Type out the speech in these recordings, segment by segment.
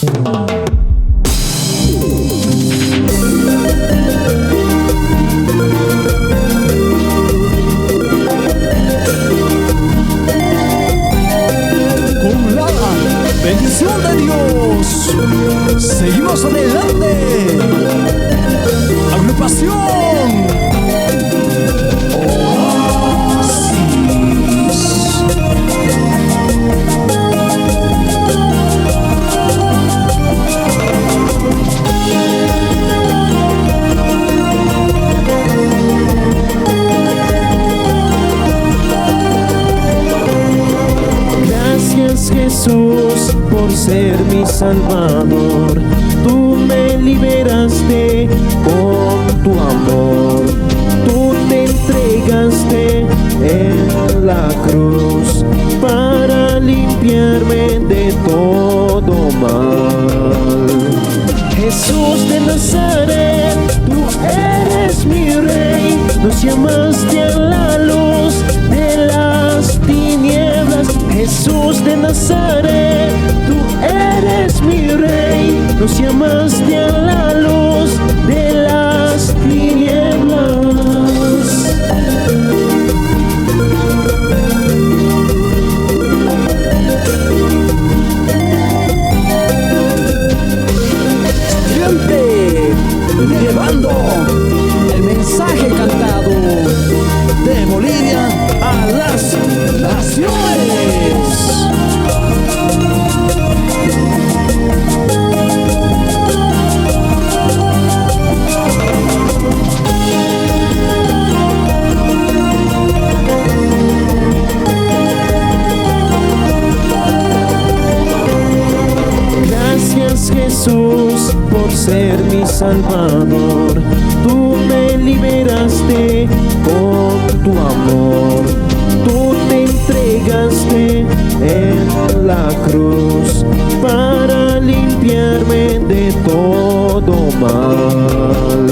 Con la bendición de Dios, seguimos adelante. Agrupación Oasis. Gracias, Jesús, por ser mi Salvador. Tú me liberaste con tu amor. Tú te entregaste en la cruz para limpiarme de todo mal. Jesús de Nazaret, tú eres mi rey. Nos llamaste a la luz de las tinieblas. Jesús de Nazaret, tú eres mi rey. Nos llamaste a la luz de las tinieblas. Siempre llevando el mensaje cantado de Bolivia a las naciones. Gracias, Jesús, por ser mi Salvador. Tú me liberaste con tu amor. Tú te entregaste en la cruz para limpiarme de todo mal.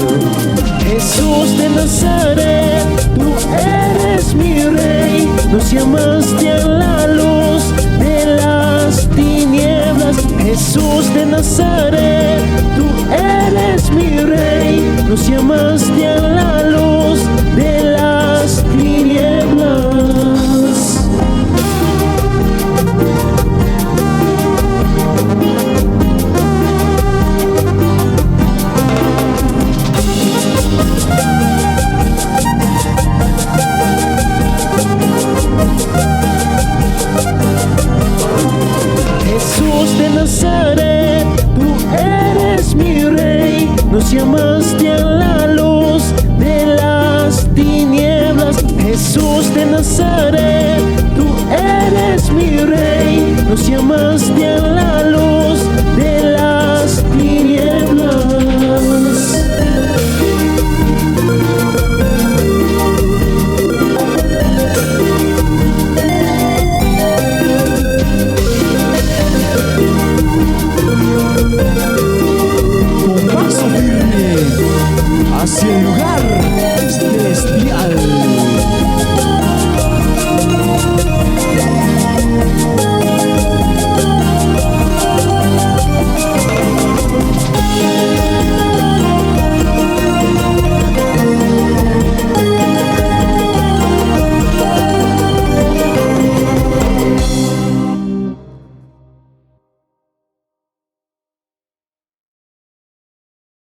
Jesús de Nazaret, tú eres mi rey. Nos llamaste a la luz de las tinieblas. Jesús de Nazaret, tú eres mi rey. Nos llamaste a la luz de las tinieblas. Jesús de Nazaret, tú eres mi rey. Nos llamaste a la luz de las tinieblas. Jesús de Nazaret, tú eres mi rey. Nos llamaste a la luz